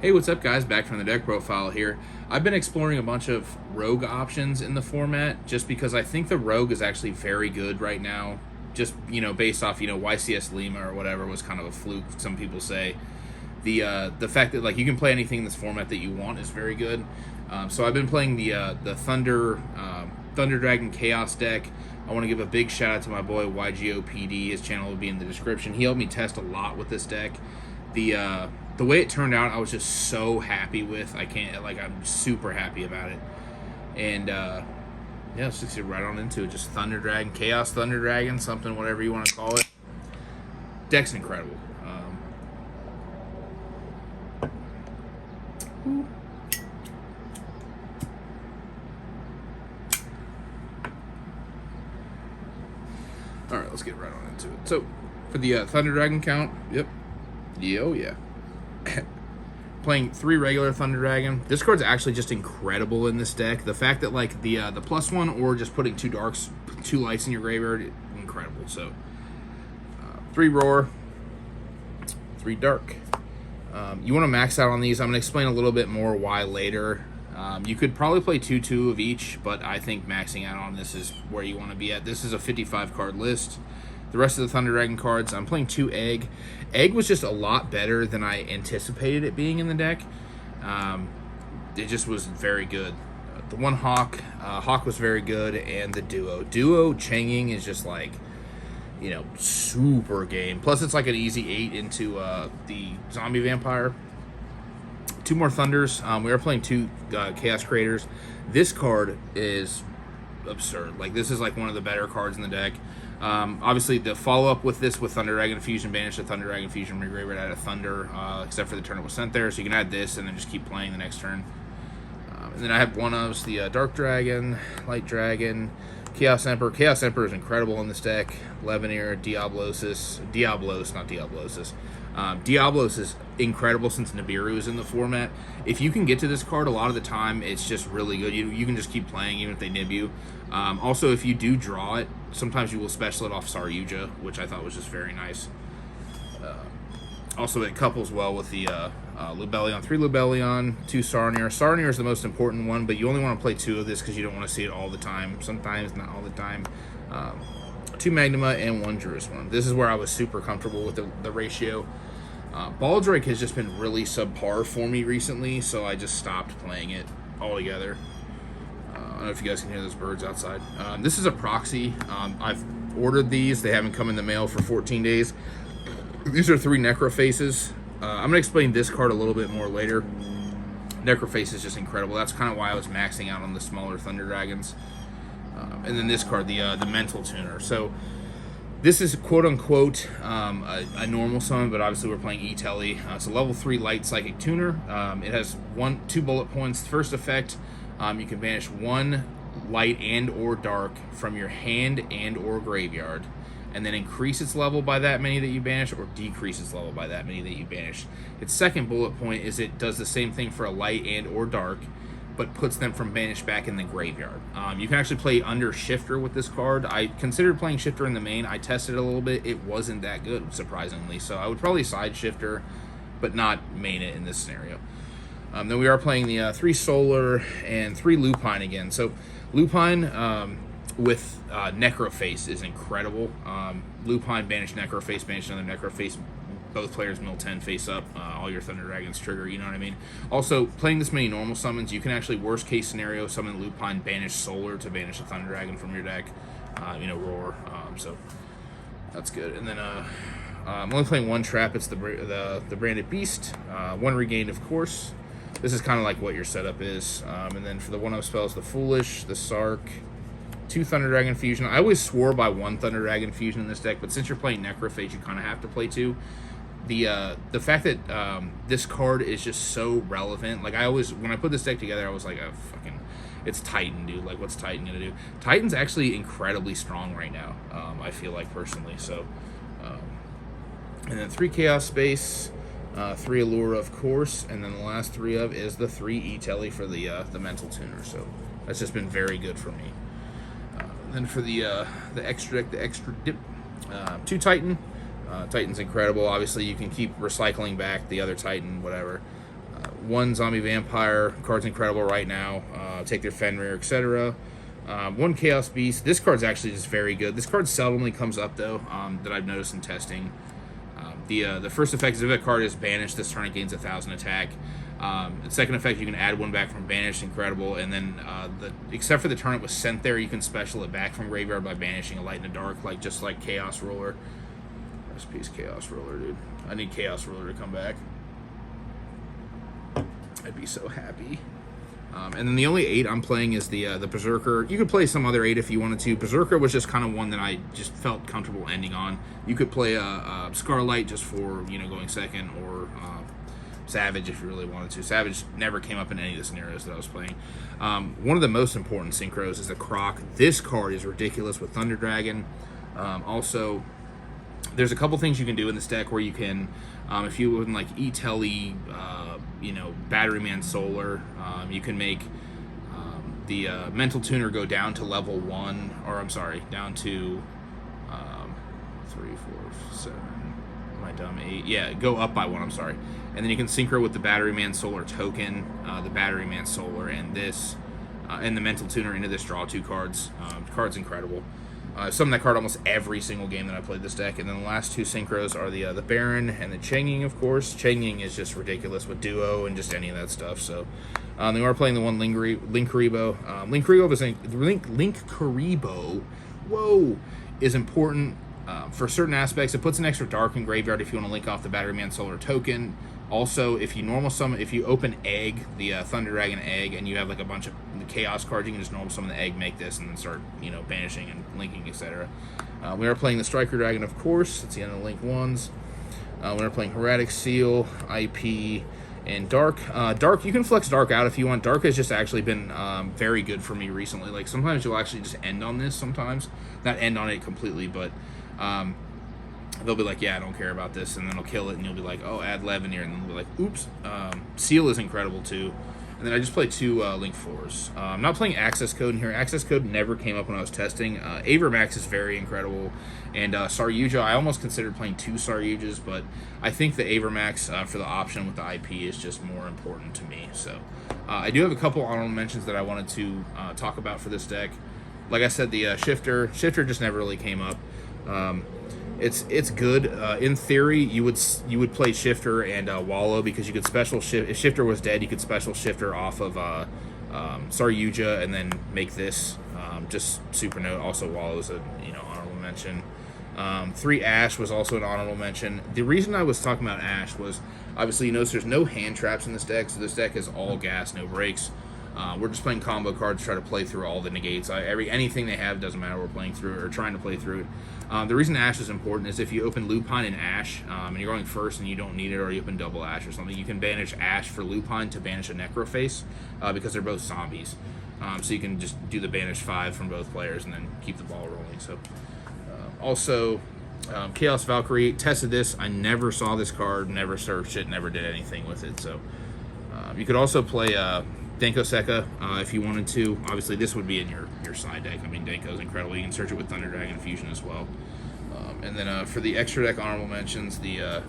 Hey, what's up, guys? Back from the deck profile here. I've been exploring a bunch of rogue options in the format just because I think the rogue is actually very good right now. Just, based off, YCS Lima or whatever was kind of a fluke, some people say. The fact that, like, you can play anything in this format that you want is very good. So I've been playing the Thunder Dragon Chaos deck. I want to give a big shout out to my boy YGOPD. His channel will be in the description. He helped me test a lot with this deck. The way it turned out, I was just so happy with. I'm super happy about it. And yeah, let's just get right on into it. Just Thunder Dragon, Chaos Thunder Dragon, something, whatever you want to call it. Deck's incredible. All right, let's get right on into it. So, for the Thunder Dragon count, oh yeah. Playing 3 regular Thunder Dragon. This card's actually just incredible in this deck. The fact that like the +1 or just putting 2 darks, 2 lights in your graveyard, incredible. So 3 roar, 3 dark. You want to max out on these. I'm going to explain a little bit more why later. You could probably play 2 of each, but I think maxing out on this is where you want to be at. This is a 55 card list. The rest of the Thunder Dragon cards, I'm playing 2 Egg. Egg was just a lot better than I anticipated it being in the deck. It just was very good. The 1 Hawk, Hawk was very good, and the Duo. Duo Changing is just like, super game. Plus, it's like an easy 8 into the Zombie Vampire. 2 more Thunders. We are playing 2 Chaos Creators. This card is absurd. Like, this is like one of the better cards in the deck. Obviously, the follow-up with this with Thunder Dragon Fusion, banish the Thunder Dragon Fusion from your graveyard, add a Thunder, except for the turn it was sent there, so you can add this and then just keep playing the next turn. And then I have one-ofs, the Dark Dragon, Light Dragon, Chaos Emperor. Chaos Emperor is incredible in this deck. Leveneer, Diablos, not Diablosis. Diablos is incredible since Nibiru is in the format. If you can get to this card, a lot of the time, it's just really good. You can just keep playing even if they nib you. Also, if you do draw it, sometimes you will special it off Saryuja, which I thought was just very nice. Also, it couples well with the Lubellion. 3 Lubellion, 2 Saronir. Saronir is the most important one, but you only want to play 2 of this because you don't want to see it all the time. Sometimes, not all the time. 2 Magnuma and 1 Jerusalem. This is where I was super comfortable with the ratio. Baldrake has just been really subpar for me recently, so I just stopped playing it altogether. I don't know if you guys can hear those birds outside. This is a proxy. I've ordered these. They haven't come in the mail for 14 days. These are 3 Necrofaces. I'm going to explain this card a little bit more later. Necroface is just incredible. That's kind of why I was maxing out on the smaller Thunder Dragons. And then this card, the Mental Tuner. So this is quote-unquote a normal summon, but obviously we're playing E-Telly. It's a level 3 Light Psychic Tuner. It has 2 bullet points. First effect, you can banish 1 light and or dark from your hand and or graveyard, and then increase its level by that many that you banish, or decrease its level by that many that you banish. Its second bullet point is it does the same thing for a light and or dark, but puts them from banished back in the graveyard. You can actually play under Shifter with this card. I considered playing Shifter in the main. I tested it a little bit. It wasn't that good, surprisingly. So I would probably side Shifter, but not main it in this scenario. Then we are playing the 3 Solar and 3 Lupine again. So Lupine with Necroface is incredible. Lupine, banish Necroface, banish another Necroface. Both players mill 10 face up, all your Thunder Dragons trigger, you know what I mean? Also, playing this many normal summons, you can actually, worst case scenario, summon Lupine, banish Solar to banish a Thunder Dragon from your deck, Roar, so that's good. And then I'm only playing 1 trap, it's the Branded Beast, 1 regained, of course. This is kind of like what your setup is. And then for the 1-0 spells, the Foolish, the Sark, 2 Thunder Dragon Fusion. I always swore by 1 Thunder Dragon Fusion in this deck, but since you're playing Necrophage, you kind of have to play 2. The fact that this card is just so relevant. Like, when I put this deck together, I was like, oh, it's Titan, dude. Like, what's Titan gonna do? Titan's actually incredibly strong right now, I feel like, personally. So, and then 3 Chaos Space, 3 Allura, of course, and then the last 3 of is the 3 E-Telly for the Mental Tuner. So that's just been very good for me. Then for the extra deck, the extra dip, 2 Titan. Titan's incredible. Obviously, you can keep recycling back the other Titan, whatever. 1 Zombie Vampire. Card's incredible right now. Take their Fenrir, etc. 1 Chaos Beast. This card's actually just very good. This card seldomly comes up, though, that I've noticed in testing. The first effect is if a card is banished, this turn it gains 1,000 attack. The second effect, you can add 1 back from banished, incredible. And then, except for the turn it was sent there, you can special it back from graveyard by banishing a Light in the Dark, just like Chaos Roller. Rest in peace, Chaos Roller, dude. I need Chaos Roller to come back. I'd be so happy. And then the only 8 I'm playing is the Berserker. You could play some other 8 if you wanted to. Berserker was just kind of one that I just felt comfortable ending on. You could play a Scarlight just for, going second, or Savage if you really wanted to. Savage never came up in any of the scenarios that I was playing. One of the most important synchros is the Croc. This card is ridiculous with Thunder Dragon. Also, there's a couple things you can do in this deck where you can, if you would like E-Telly, Battery Man Solar, you can make the Mental Tuner go down to level 1, or I'm sorry, down to 3, 4, 7, am I dumb? 8, yeah, go up by 1, I'm sorry. And then you can synchro with the Battery Man Solar token, the Battery Man Solar, and this, and the Mental Tuner into this, draw 2 cards. The card's incredible. Summon that card almost every single game that I played this deck. And then the last 2 synchros are the Baron and the Changing, of course. Changing is just ridiculous with Duo and just any of that stuff. So they are playing the 1 Linkuriboh. Linkuriboh, whoa, is important for certain aspects. It puts an extra dark in graveyard if you want to link off the Battery Man Solar token. Also, if you normal summon, if you open Egg, the Thunder Dragon Egg, and you have like a bunch of the Chaos cards, you can just normal summon the Egg, make this, and then start, banishing and linking, etc. We are playing the Striker Dragon, of course. That's the end of the link ones. We are playing Heretic Seal, IP, and Dark. Dark, you can flex Dark out if you want. Dark has just actually been very good for me recently. Like, sometimes you'll actually just end on this sometimes. Not end on it completely, but they'll be like, yeah, I don't care about this, and then they'll kill it, and you'll be like, oh, add Levin here, and then they'll be like, oops. Seal is incredible, too. And then I just played 2 Link 4s. I'm not playing Access Code in here. Access Code never came up when I was testing. Avermax is very incredible, and Saryuja, I almost considered playing 2 Saryujas, but I think the Avermax for the option with the IP is just more important to me. So I do have a couple honorable mentions that I wanted to talk about for this deck. Like I said, the Shifter just never really came up. It's good. In theory, you would play Shifter and Wallow, because you could special shift. If Shifter was dead, you could special Shifter off of Saryuja and then make this just super note. Also, Wallow is a honorable mention. 3 Ash was also an honorable mention. The reason I was talking about Ash was, obviously, you notice there's no hand traps in this deck, so this deck is all gas, no breaks. We're just playing combo cards to try to play through all the negates. Anything they have, doesn't matter, we're playing through it, or trying to play through it. The reason Ash is important is if you open Lupine and Ash, and you're going first and you don't need it, or you open double Ash or something, you can banish Ash for Lupine to banish a Necroface, because they're both zombies. So you can just do the banish 5 from both players and then keep the ball rolling. So also, Chaos Valkyrie, tested this. I never saw this card, never searched it, never did anything with it. So you could also play Denko Sekka if you wanted to. Obviously, this would be in your side deck. I mean, Denko's incredible. You can search it with Thunder Dragon Fusion as well. And then for the extra deck honorable mentions, the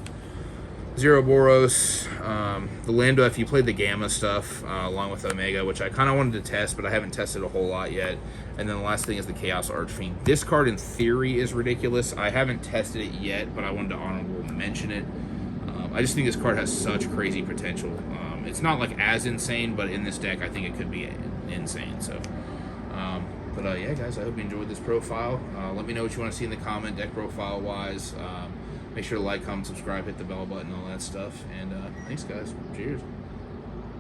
Zero Boros, the Lambda, if you played the Gamma stuff, along with Omega, which I kind of wanted to test, but I haven't tested a whole lot yet. And then the last thing is the Chaos Archfiend. This card, in theory, is ridiculous. I haven't tested it yet, but I wanted to honorable mention it. I just think this card has such crazy potential. It's not like as insane, but in this deck, I think it could be insane. So, yeah, guys, I hope you enjoyed this profile. Let me know what you want to see in the comment, deck profile wise. Make sure to like, comment, subscribe, hit the bell button, all that stuff. And thanks, guys. Cheers.